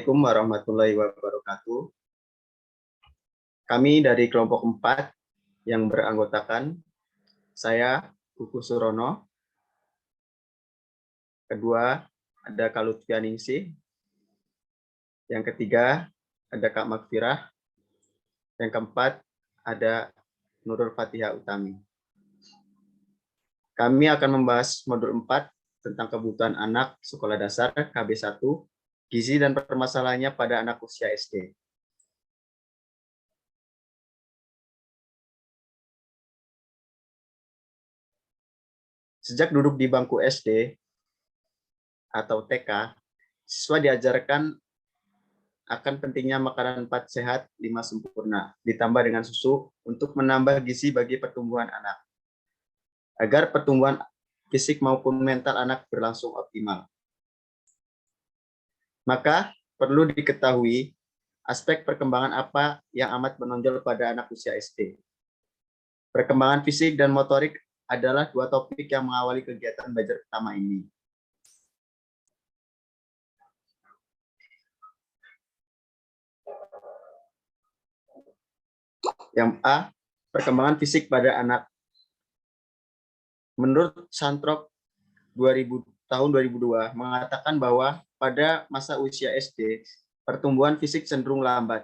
Assalamualaikum warahmatullahi wabarakatuh. Kami dari kelompok 4 yang beranggotakan saya, Kuku Surono. Kedua, ada Kak Lutfianingsih. Yang ketiga, ada Kak Magfirah. Yang keempat, ada Nurul Fatihah Utami. Kami akan membahas modul 4 tentang kebutuhan anak sekolah dasar KB1, gizi dan permasalahannya pada anak usia SD. Sejak duduk di bangku SD atau TK, siswa diajarkan akan pentingnya makanan 4 sehat, 5 sempurna, ditambah dengan susu untuk menambah gizi bagi pertumbuhan anak, agar pertumbuhan fisik maupun mental anak berlangsung optimal. Maka perlu diketahui aspek perkembangan apa yang amat menonjol pada anak usia SD. Perkembangan fisik dan motorik adalah dua topik yang mengawali kegiatan belajar pertama ini. Yang A, perkembangan fisik pada anak. Menurut Santrok tahun 2002 mengatakan bahwa pada masa usia SD, pertumbuhan fisik cenderung lambat,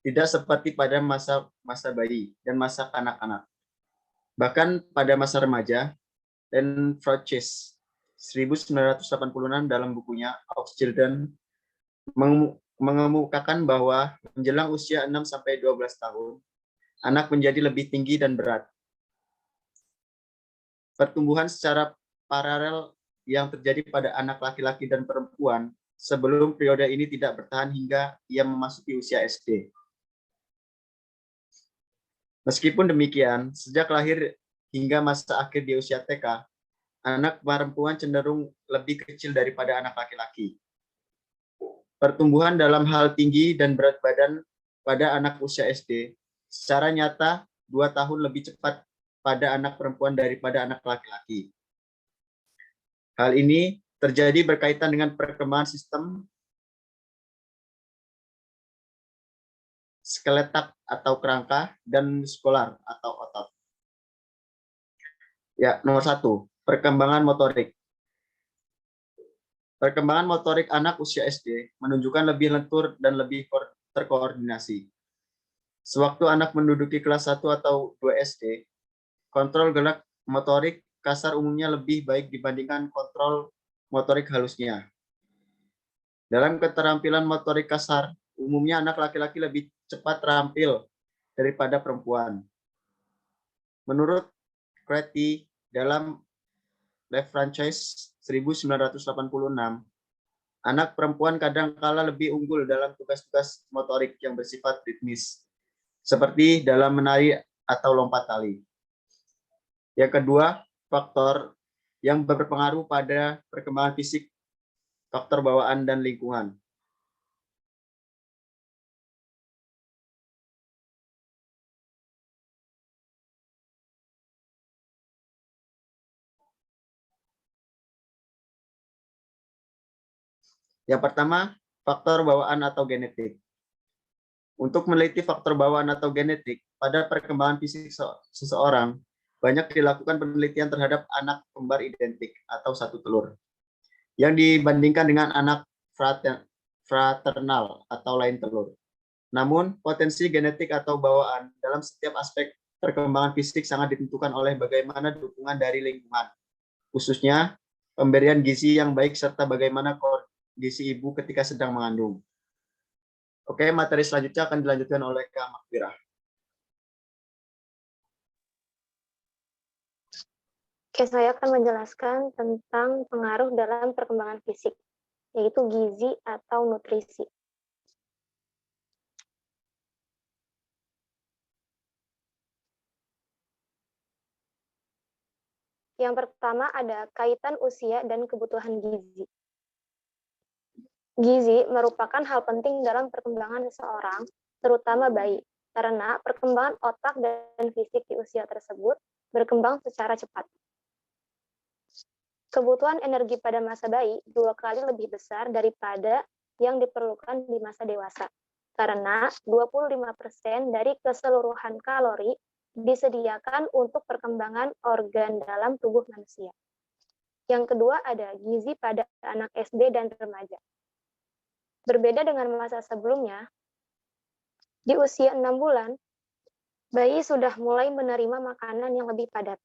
tidak seperti pada masa bayi dan masa kanak-kanak. Bahkan pada masa remaja, dan Froches 1986 dalam bukunya Of Children mengemukakan bahwa menjelang usia 6-12 tahun, anak menjadi lebih tinggi dan berat. Pertumbuhan secara paralel yang terjadi pada anak laki-laki dan perempuan sebelum periode ini tidak bertahan hingga ia memasuki usia SD. Meskipun demikian, sejak lahir hingga masa akhir di usia TK, anak perempuan cenderung lebih kecil daripada anak laki-laki. Pertumbuhan dalam hal tinggi dan berat badan pada anak usia SD secara nyata 2 tahun lebih cepat pada anak perempuan daripada anak laki-laki. Hal ini terjadi berkaitan dengan perkembangan sistem skeletal atau kerangka dan muskular atau otot. Ya, nomor 1, perkembangan motorik. Perkembangan motorik anak usia SD menunjukkan lebih lentur dan lebih terkoordinasi. Sewaktu anak menduduki kelas 1 atau 2 SD, kontrol gerak motorik kasar umumnya lebih baik dibandingkan kontrol motorik halusnya. Dalam keterampilan motorik kasar, umumnya anak laki-laki lebih cepat terampil daripada perempuan. Menurut Creti dalam Life Franchise 1986, anak perempuan kadang-kala lebih unggul dalam tugas-tugas motorik yang bersifat ritmis, seperti dalam menari atau lompat tali. Yang kedua, faktor yang berpengaruh pada perkembangan fisik, faktor bawaan dan lingkungan. Yang pertama, faktor bawaan atau genetik. Untuk meneliti faktor bawaan atau genetik pada perkembangan fisik seseorang, banyak dilakukan penelitian terhadap anak kembar identik atau satu telur, yang dibandingkan dengan anak fraternal atau lain telur. Namun, potensi genetik atau bawaan dalam setiap aspek perkembangan fisik sangat ditentukan oleh bagaimana dukungan dari lingkungan, khususnya pemberian gizi yang baik serta bagaimana kondisi ibu ketika sedang mengandung. Oke, materi selanjutnya akan dilanjutkan oleh Kak Magfirah. Oke, saya akan menjelaskan tentang pengaruh dalam perkembangan fisik, yaitu gizi atau nutrisi. Yang pertama ada kaitan usia dan kebutuhan gizi. Gizi merupakan hal penting dalam perkembangan seseorang, terutama bayi, karena perkembangan otak dan fisik di usia tersebut berkembang secara cepat. Kebutuhan energi pada masa bayi 2 kali lebih besar daripada yang diperlukan di masa dewasa. Karena 25% dari keseluruhan kalori disediakan untuk perkembangan organ dalam tubuh manusia. Yang kedua ada gizi pada anak SD dan remaja. Berbeda dengan masa sebelumnya, di usia 6 bulan, bayi sudah mulai menerima makanan yang lebih padat.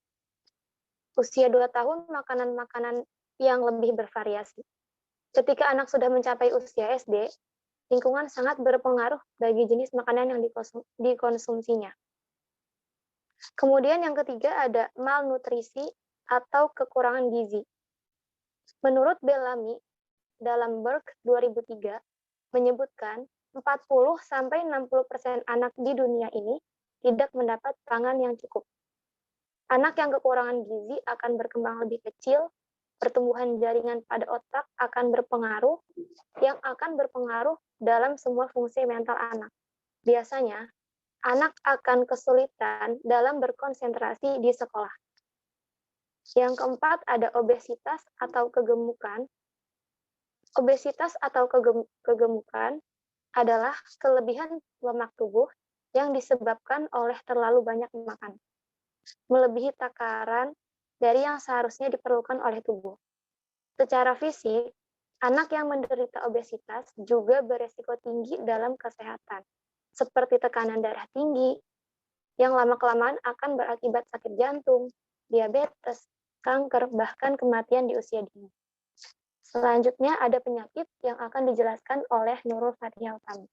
Usia 2 tahun, makanan-makanan yang lebih bervariasi. Ketika anak sudah mencapai usia SD, lingkungan sangat berpengaruh bagi jenis makanan yang dikonsumsinya. Kemudian yang ketiga ada malnutrisi atau kekurangan gizi. Menurut Bellamy, dalam Berg 2003, menyebutkan 40-60% anak di dunia ini tidak mendapat pangan yang cukup. Anak yang kekurangan gizi akan berkembang lebih kecil, pertumbuhan jaringan pada otak akan berpengaruh, yang akan berpengaruh dalam semua fungsi mental anak. Biasanya, anak akan kesulitan dalam berkonsentrasi di sekolah. Yang keempat ada obesitas atau kegemukan. Obesitas atau kegemukan adalah kelebihan lemak tubuh yang disebabkan oleh terlalu banyak makan, melebihi takaran dari yang seharusnya diperlukan oleh tubuh. Secara fisik, anak yang menderita obesitas juga beresiko tinggi dalam kesehatan, seperti tekanan darah tinggi, yang lama-kelamaan akan berakibat sakit jantung, diabetes, kanker, bahkan kematian di usia dini. Selanjutnya ada penyakit yang akan dijelaskan oleh Nurul Fathia Utami.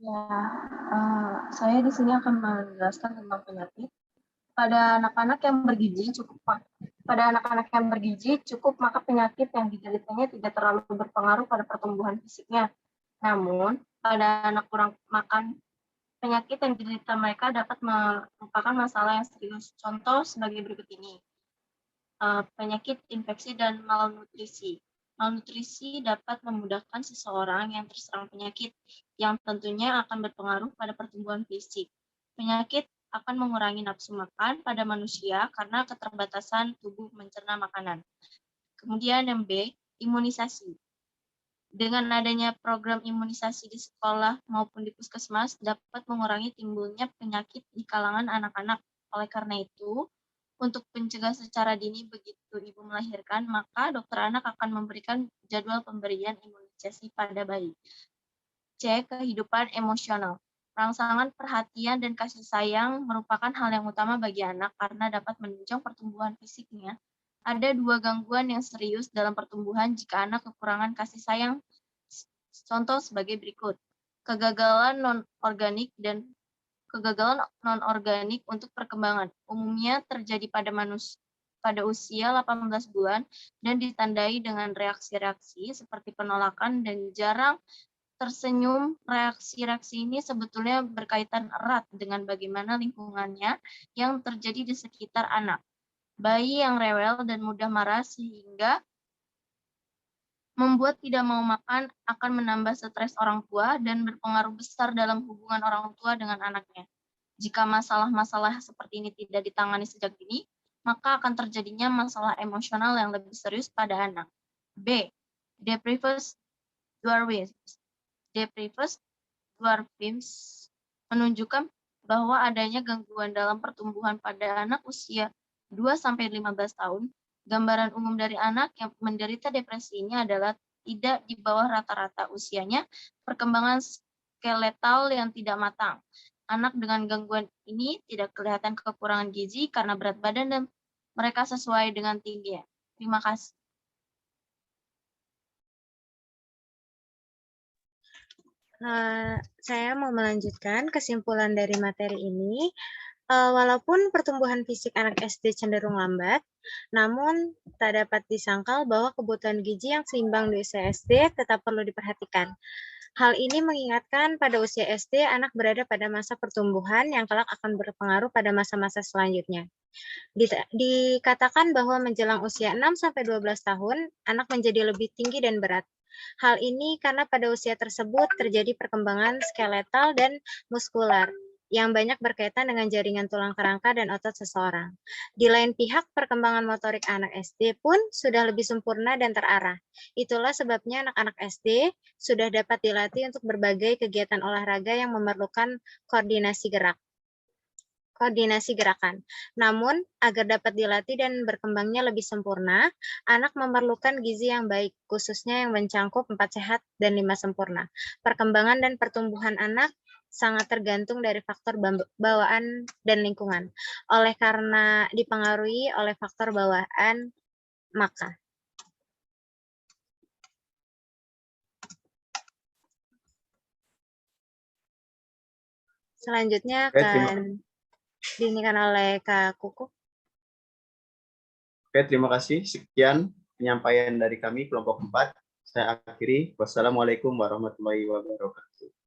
Ya, saya di sini akan menjelaskan tentang penyakit. Pada anak-anak yang bergizi cukup maka penyakit yang dideritanya tidak terlalu berpengaruh pada pertumbuhan fisiknya. Namun, pada anak kurang makan, penyakit yang diderita mereka dapat merupakan masalah yang serius. Contoh sebagai berikut ini. Penyakit infeksi dan malnutrisi. Malnutrisi dapat memudahkan seseorang yang terserang penyakit yang tentunya akan berpengaruh pada pertumbuhan fisik. Penyakit akan mengurangi nafsu makan pada manusia karena keterbatasan tubuh mencerna makanan. Kemudian yang B, imunisasi. Dengan adanya program imunisasi di sekolah maupun di puskesmas dapat mengurangi timbulnya penyakit di kalangan anak-anak. Oleh karena itu, untuk mencegah secara dini begitu ibu melahirkan, maka dokter anak akan memberikan jadwal pemberian imunisasi pada bayi. C. Kehidupan emosional. Rangsangan perhatian dan kasih sayang merupakan hal yang utama bagi anak karena dapat menunjang pertumbuhan fisiknya. Ada 2 gangguan yang serius dalam pertumbuhan jika anak kekurangan kasih sayang. Contoh sebagai berikut. Kegagalan non-organik untuk perkembangan umumnya terjadi pada usia 18 bulan dan ditandai dengan reaksi-reaksi seperti penolakan dan jarang tersenyum. Reaksi-reaksi ini sebetulnya berkaitan erat dengan bagaimana lingkungannya yang terjadi di sekitar anak. Bayi yang rewel dan mudah marah sehingga membuat tidak mau makan akan menambah stres orang tua dan berpengaruh besar dalam hubungan orang tua dengan anaknya. Jika masalah-masalah seperti ini tidak ditangani sejak dini, maka akan terjadinya masalah emosional yang lebih serius pada anak. B. Deprived dwarfism menunjukkan bahwa adanya gangguan dalam pertumbuhan pada anak usia 2-15 tahun. Gambaran umum dari anak yang menderita depresi ini adalah tidak di bawah rata-rata usianya, perkembangan skeletal yang tidak matang. Anak dengan gangguan ini tidak kelihatan kekurangan gizi karena berat badan dan mereka sesuai dengan tingginya. Terima kasih. Saya mau melanjutkan kesimpulan dari materi ini. Walaupun pertumbuhan fisik anak SD cenderung lambat, namun tak dapat disangkal bahwa kebutuhan gizi yang seimbang di usia SD tetap perlu diperhatikan. Hal ini mengingatkan pada usia SD, anak berada pada masa pertumbuhan yang kelak akan berpengaruh pada masa-masa selanjutnya. Dikatakan bahwa menjelang usia 6-12 tahun, anak menjadi lebih tinggi dan berat. Hal ini karena pada usia tersebut terjadi perkembangan skeletal dan muskular. yang banyak berkaitan dengan jaringan tulang kerangka dan otot seseorang. Di lain pihak, perkembangan motorik anak SD pun sudah lebih sempurna dan terarah. Itulah sebabnya anak-anak SD sudah dapat dilatih untuk berbagai kegiatan olahraga yang memerlukan koordinasi gerakan. Namun, agar dapat dilatih dan berkembangnya lebih sempurna, anak memerlukan gizi yang baik, khususnya yang mencangkup 4 sehat dan 5 sempurna. Perkembangan dan pertumbuhan anak sangat tergantung dari faktor bawaan dan lingkungan. Oleh karena dipengaruhi oleh faktor bawaan, maka selanjutnya Oke, terima, akan diinikan oleh Kak Kuku. oke, terima kasih. Sekian penyampaian dari kami kelompok 4. Saya akhiri. Wassalamualaikum warahmatullahi wabarakatuh.